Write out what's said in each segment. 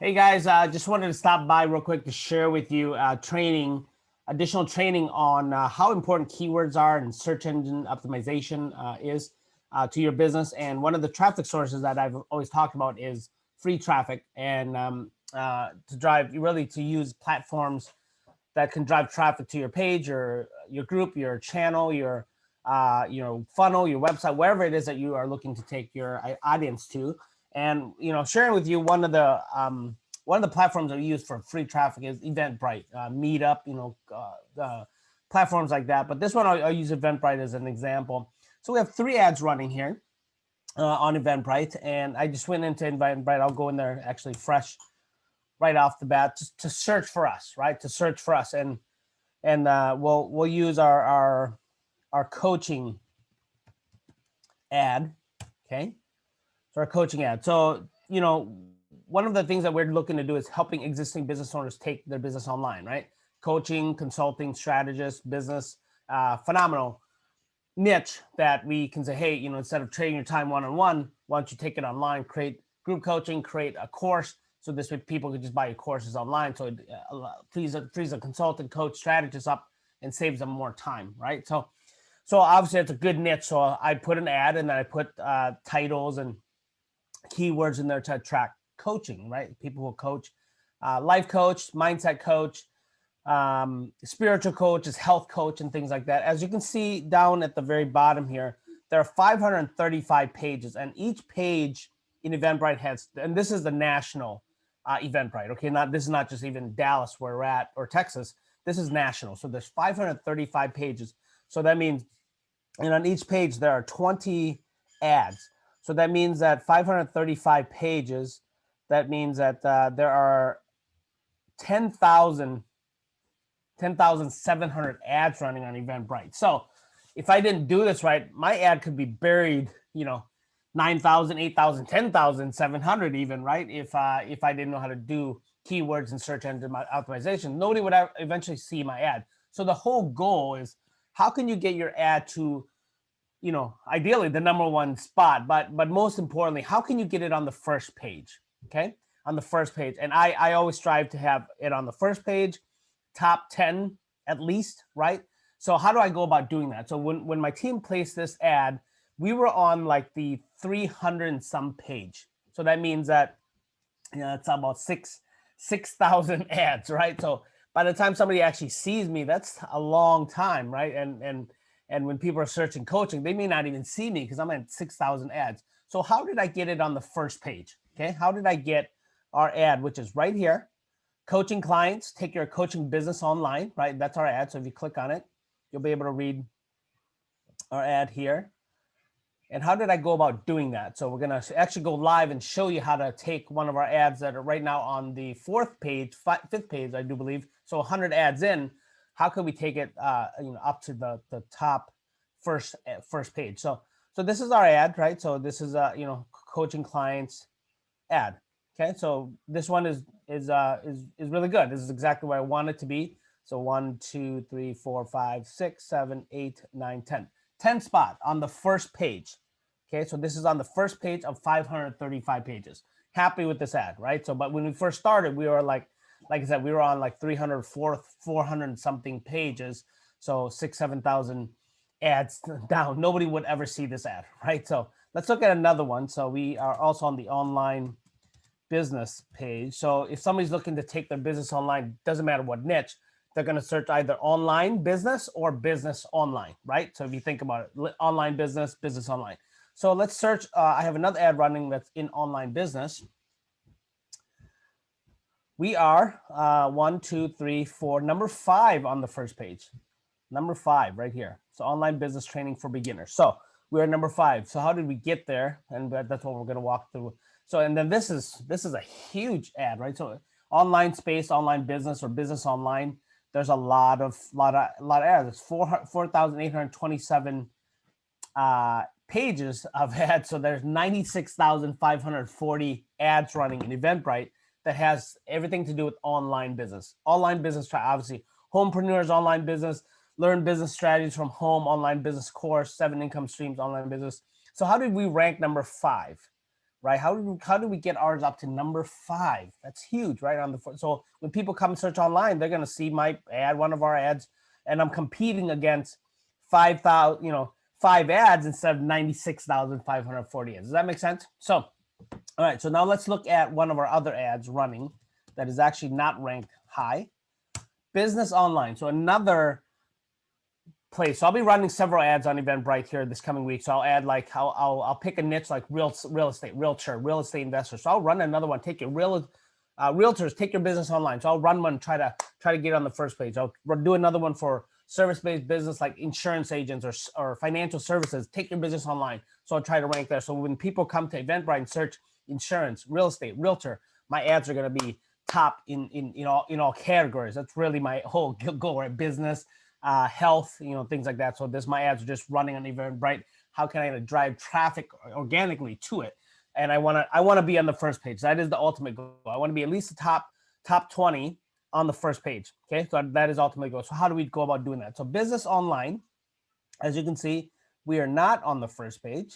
Hey guys, just wanted to stop by real quick to share with you additional training on how important keywords are and search engine optimization is to your business. And one of the traffic sources that I've always talked about is free traffic, and to drive really to use platforms that can drive traffic to your page or your group, your channel, your funnel, your website, wherever it is that you are looking to take your audience to. And sharing with you one of the platforms that we use for free traffic is Eventbrite, Meetup, platforms like that. But this one I'll use Eventbrite as an example. So we have 3 ads running here on Eventbrite, and I just went into Eventbrite. I'll go in there actually fresh right off the bat to search for us, right? To search for us, and we'll use our coaching ad, okay? So our coaching ad. So one of the things that we're looking to do is helping existing business owners take their business online, right? Coaching, consulting, strategist, business, phenomenal niche that we can say, hey, instead of trading your time one-on-one, why don't you take it online, create group coaching, create a course. So this way people could just buy your courses online. So it frees a consultant, coach, strategist up and saves them more time, right? So obviously it's a good niche. So I put an ad, and then I put titles and keywords in there to attract coaching, right? People who coach, life coach, mindset coach, spiritual coaches, health coach, and things like that. As you can see down at the very bottom here, there are 535 pages, and each page in Eventbrite has, and this is the national Eventbrite, okay? This is not just even Dallas where we're at, or Texas. This is national. So there's 535 pages. So that means, and on each page there are 20 ads. So that means that 535 pages, that means that there are 10,700 ads running on Eventbrite. So if I didn't do this right, my ad could be buried, 9,000, 8,000, 10,700 even, right? If I didn't know how to do keywords and search engine optimization, nobody would eventually see my ad. So the whole goal is, how can you get your ad to, ideally the #1 spot, but most importantly, how can you get it on the first page? Okay, on the first page. And I always strive to have it on the first page, top 10 at least, right? So how do I go about doing that? So when my team placed this ad, we were on like the 300 and some page. So that means that it's about 6,000 ads, right? So by the time somebody actually sees me, that's a long time, right? And when people are searching coaching, they may not even see me because I'm at 6,000 ads. So how did I get it on the first page? Okay, how did I get our ad, which is right here? Coaching clients, take your coaching business online, right? That's our ad. So if you click on it, you'll be able to read our ad here. And how did I go about doing that? So we're going to actually go live and show you how to take one of our ads that are right now on the 4th page, 5th page, I do believe. So 100 ads in, how can we take it up to the top first page? So this is our ad, right? So this is coaching clients ad. Okay, so this one is really good. This is exactly where I want it to be. So 1, 2, 3, 4, 5, 6, 7, 8, 9, 10. 10 spot on the first page. Okay, so this is on the first page of 535 pages. Happy with this ad, right? So, but when we first started, we were like I said, we were on like 300, 400 something pages. So 7,000 ads down. Nobody would ever see this ad, right? So let's look at another one. So we are also on the online business page. So if somebody's looking to take their business online, doesn't matter what niche, they're going to search either online business or business online, right? So if you think about it, online business, business online. So let's search. I have another ad running that's in online business. We are 1, 2, 3, 4, number 5 on the first page. Number 5 right here. So online business training for beginners. So we're number 5. So how did we get there? And that's what we're going to walk through. So, and then this is a huge ad, right? So online space, online business, or business online. There's a lot of ads. It's 4,827 pages of ads. So there's 96,540 ads running in Eventbrite that has everything to do with online business. Online business, obviously, homepreneurs, online business, learn business strategies from home, online business course, 7 income streams, online business. So how did we rank number 5? right? How do we get ours up to number 5? That's huge, right? On the so when people come and search online, they're gonna see my ad, one of our ads, and I'm competing against 5,000, 5 ads instead of 96,540 ads. Does that make sense? So, all right. So now let's look at one of our other ads running that is actually not ranked high. Business online. So another place. So I'll be running several ads on Eventbrite here this coming week. So I'll add like I'll pick a niche like real estate, realtor, real estate investor. So I'll run another one. Take your realtors, take your business online. So I'll run one, try to get on the first page. I'll do another one for service-based business like insurance agents or financial services. Take your business online. So I'll try to rank there. So when people come to Eventbrite and search insurance, real estate, realtor, my ads are going to be top in all categories. That's really my whole goal, right? Business, health, things like that. So my ads are just running on Eventbrite. How can I drive traffic organically to it? And I want to be on the first page. That is the ultimate goal. I want to be at least the top 20 on the first page. Okay, so that is ultimate goal. So how do we go about doing that? So business online, as you can see, we are not on the first page.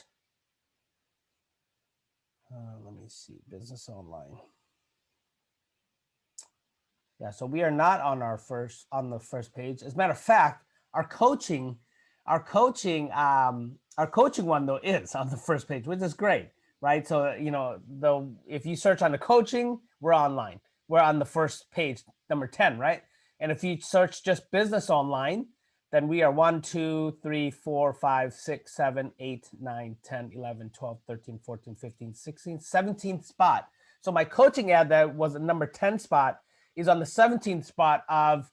Let me see, business online. Yeah, so we are not on the first page. As a matter of fact, our coaching one though is on the first page, which is great, right? So if you search on the coaching, we're online. We're on the first page, number 10, right? And if you search just business online, then we are 1, 2, 3, 4, 5, 6, 7, 8, 9, 10, 11, 12, 13, 14, 15, 16, 17th spot. So my coaching ad that was a number 10 spot is on the 17th spot of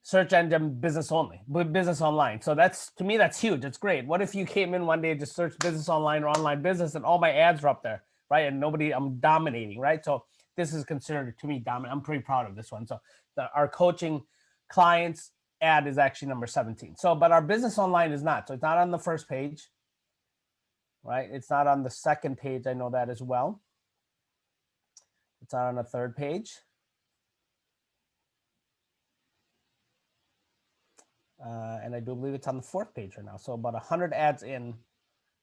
search engine business online. So to me, that's huge. It's great. What if you came in one day and just searched business online or online business and all my ads are up there, right? And I'm dominating, right? So this is considered to me dominant. I'm pretty proud of this one. So our coaching clients ad is actually number 17. So, but our business online is not. So it's not on the first page, right? It's not on the second page. I know that as well. It's not on the third page. And I do believe it's on the fourth page right now. So about 100 ads in,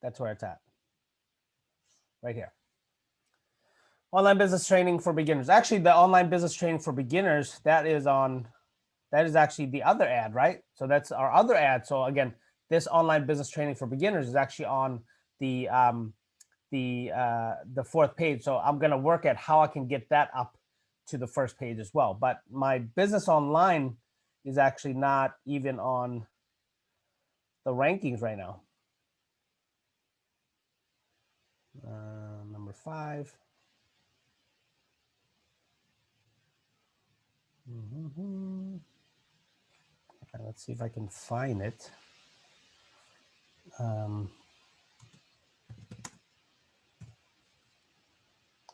that's where it's at. Right here. Online business training for beginners. Actually, the online business training for beginners, that is actually the other ad, right? So that's our other ad. So again, this online business training for beginners is actually on the fourth page. So I'm going to work at how I can get that up to the first page as well. But my business online is actually not even on the rankings right now. Number 5. Okay, let's see if I can find it.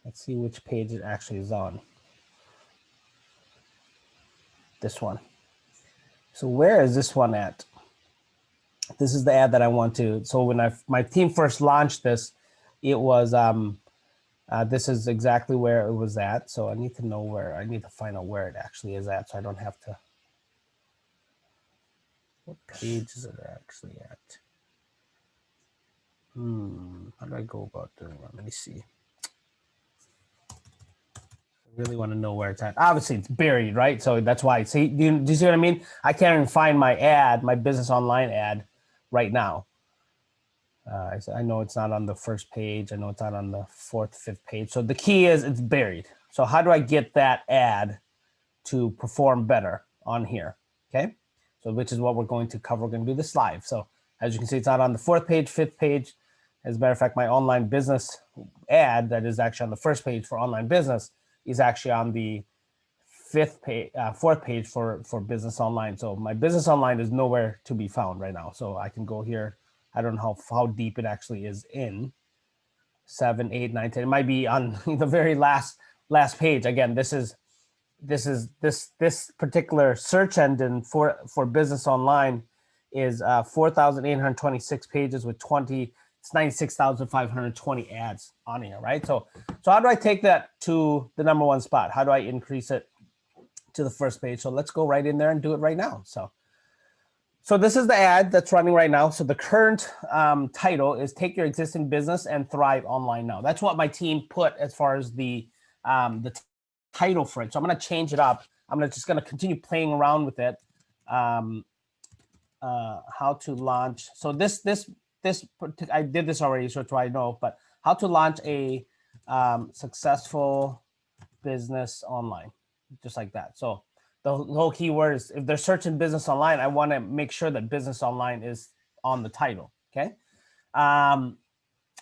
Let's see which page it actually is on. This one. So where is this one at? This is the ad that I want to. So when my team first launched this, it was this is exactly where it was at. So I need to find out where it actually is at, so I don't have to. What page is it actually at? How do I go about doing that? Let me see. I really want to know where it's at. Obviously, it's buried, right? So that's why. See, do you see what I mean? I can't even find my ad, my business online ad, right now. I know it's not on the first page. I know it's not on the 4th, 5th page. So the key is it's buried. So how do I get that ad to perform better on here? Okay. So which is what we're going to cover. We're going to do this live. So as you can see, it's not on the 4th page, 5th page. As a matter of fact, my online business ad that is actually on the first page for online business is actually on the 4th page for business online. So my business online is nowhere to be found right now. So I can go here. I don't know how deep it actually is in 7, 8, 9, 10. It might be on the very last page. Again, this particular search engine for business online is 4,826 pages with 96,520 ads on here, right? So how do I take that to the number 1 spot? How do I increase it to the first page? So let's go right in there and do it right now. So So this is the ad that's running right now. So the current title is "Take Your Existing Business and Thrive Online Now." That's what my team put as far as the title for it. So I'm going to change it up. I'm just going to continue playing around with it. How to launch. So this I did this already, so it's why I know. But how to launch a successful business online, just like that. So the whole keyword is, if they're searching business online, I want to make sure that business online is on the title. Okay.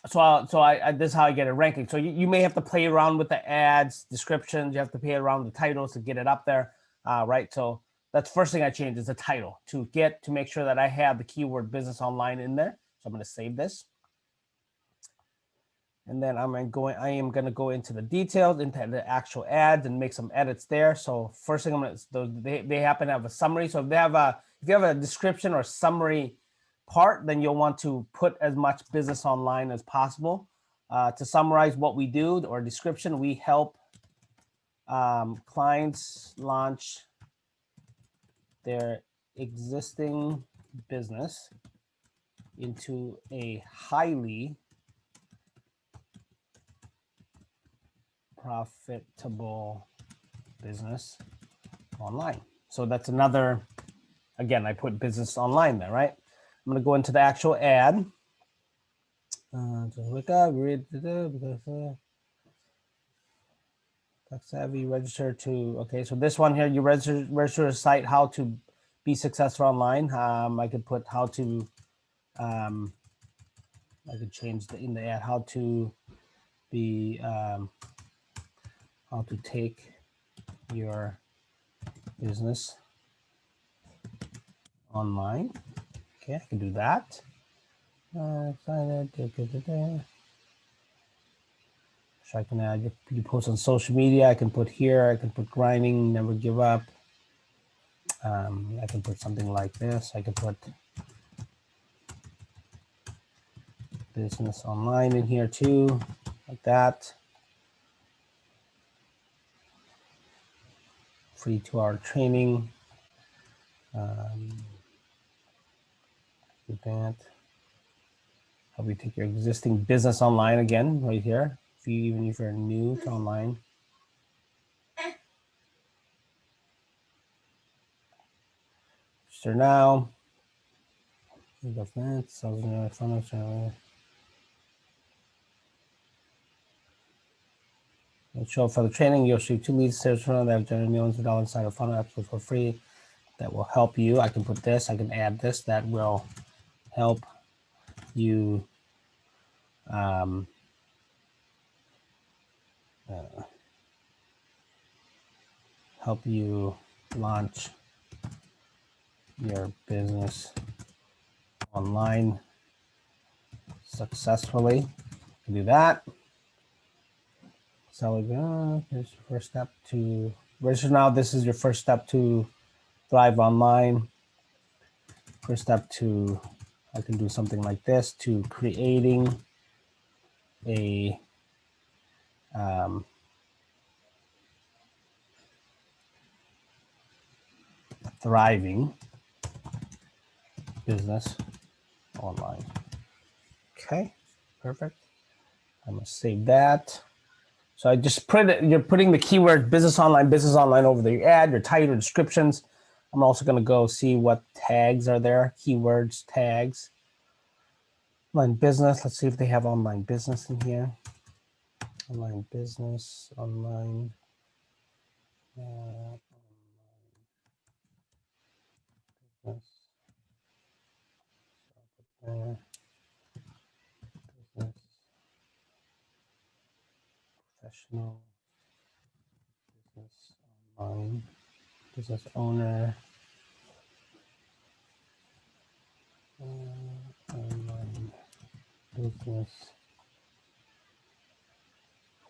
So this is how I get it ranking. So you may have to play around with the ads, descriptions. You have to play around with the titles to get it up there, right? So that's the first thing I changed is the title to make sure that I have the keyword business online in there. So I'm going to save this. And then I am going to go into the details, into the actual ads, and make some edits there. So first thing I'm going to, they happen to have a summary. So if you have a description or summary part, then you'll want to put as much business online as possible. To summarize what we do, or description, we help clients launch their existing business into a highly profitable business online. So that's another, again, I put business online there, right? I'm going to go into the actual ad. Just look up, read because tech savvy, register to, okay, so this one here, you register a site, how to be successful online. I could put how to, I could change in the ad, how to be, how to take your business online. Okay, I can do that. So I can add, you post on social media. I can put here, I can put grinding, never give up. I can put something like this. I can put business online in here too, like that. Free 2-hour training. That. Help you take your existing business online again, right here. Even if you're new to online. Register now. Show up for the training. You'll shoot 2 leads that have generated millions of dollars inside of funnel absolutely for free. That will help you. I can put this. I can add this. That will help you. Help you launch your business online successfully. Do that. So here's your first step to register now. This is your first step to thrive online. First step to, I can do something like this, to creating a thriving business online. Okay, perfect. I'm gonna save that. So I just put it, you're putting the keyword business online over the ad, your title, descriptions. I'm also gonna go see what tags are there, keywords, tags. Online business, let's see if they have online business in here. Online business, online. Business. Business. Professional. Business online. Business owner. Online business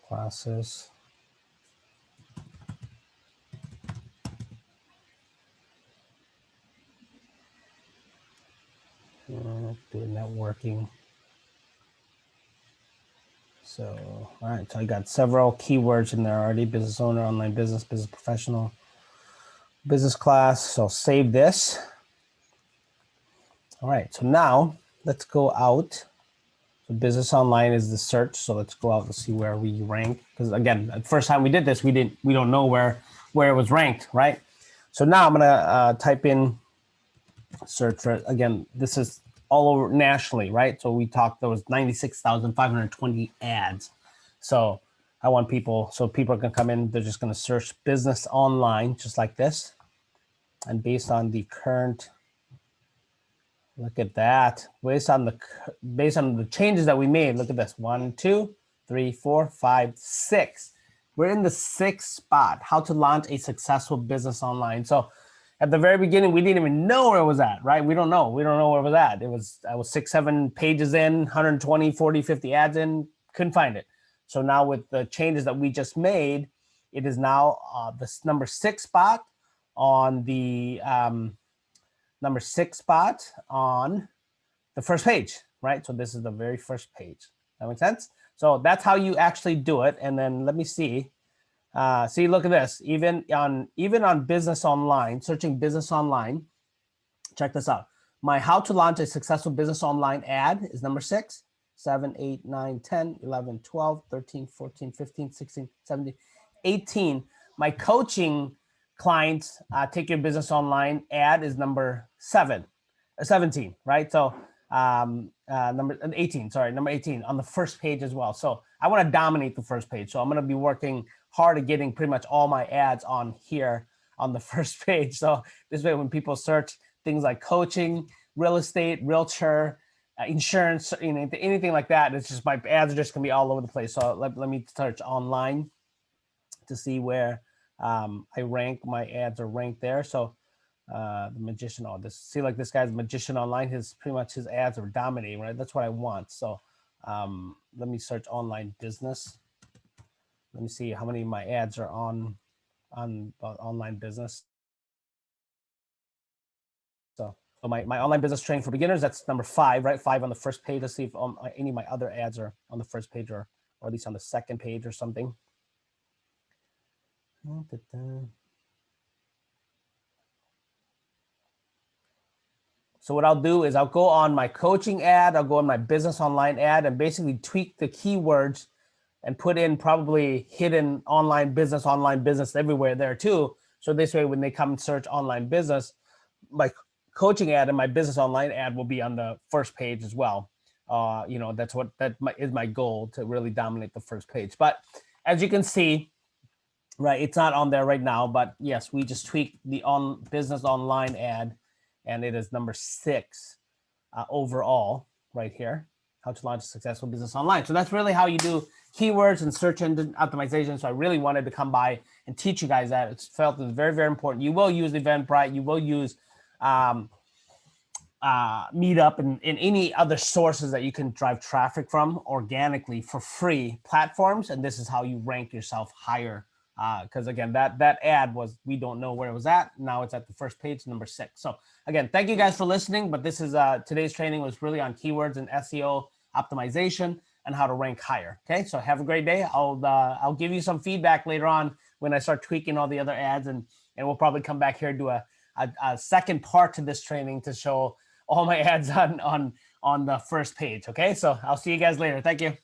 classes. Do networking. So, all right, so I got several keywords in there already: business owner, online business, business professional, business class. So save this. All right, so now let's go out. So business online is the search. So let's go out and see where we rank. Because again, the first time we did this, we don't know where it was ranked, right? So now I'm gonna type in search for, again, this is all over nationally, right? So we talked, there was 96,520 ads. So I want people, so people can come in, they're just gonna search business online, just like this. And based on the current, look at that, based on the changes that we made, look at this, 1, 2, 3, 4, 5, 6. We're in the 6th spot, how to launch a successful business online. So at the very beginning, we didn't even know where it was at, right? We don't know where it was at. I was 6, 7 pages in, 120, 40, 50 ads in, couldn't find it. So now with the changes that we just made, it is now this number 6 spot on the number 6 spot on the first page, right? So this is the very first page. That makes sense? So that's how you actually do it. And then let me see. See, look at this. Even on business online, searching business online, check this out. My how to launch a successful business online ad is number 6, 7, 8, 9, 10, 11, 12, 13, 14, 15, 16, 17, 18. My coaching clients take your business online ad is number 17, right? So number 18, sorry, number 18 on the first page as well. So I want to dominate the first page. So I'm going to be working hard at getting pretty much all my ads on here on the first page. So this way, when people search things like coaching, real estate, realtor, insurance, anything like that, it's just my ads are just going to be all over the place. So let me search online to see where I rank. My ads are ranked there. So the magician, see, like this guy's magician online, his ads are dominating, right? That's what I want. So let me search online business. Let me see how many of my ads are on online business. So my online business training for beginners, that's number 5, right? 5 on the first page. Let's see if any of my other ads are on the first page or at least on the second page or something. So what I'll do is I'll go on my coaching ad, I'll go on my business online ad, and basically tweak the keywords and put in probably hidden online business everywhere there too. So this way, when they come and search online business, my coaching ad and my business online ad will be on the first page as well. That is my goal, to really dominate the first page. But as you can see, right, it's not on there right now, but yes, we just tweaked the business online ad, and it is number 6 overall right here. How to launch a successful business online. So that's really how you do keywords and search engine optimization. So I really wanted to come by and teach you guys that. It's felt it's very, very important. You will use Eventbrite. You will use Meetup and any other sources that you can drive traffic from organically for free platforms. And this is how you rank yourself higher. Because again, that ad was, we don't know where it was at. Now it's at the first page, number 6. So again, thank you guys for listening. But this is today's training was really on keywords and SEO optimization and how to rank higher. Okay, so have a great day. I'll give you some feedback later on when I start tweaking all the other ads, and we'll probably come back here and do a second part to this training to show all my ads on the first page. Okay, so I'll see you guys later. Thank you.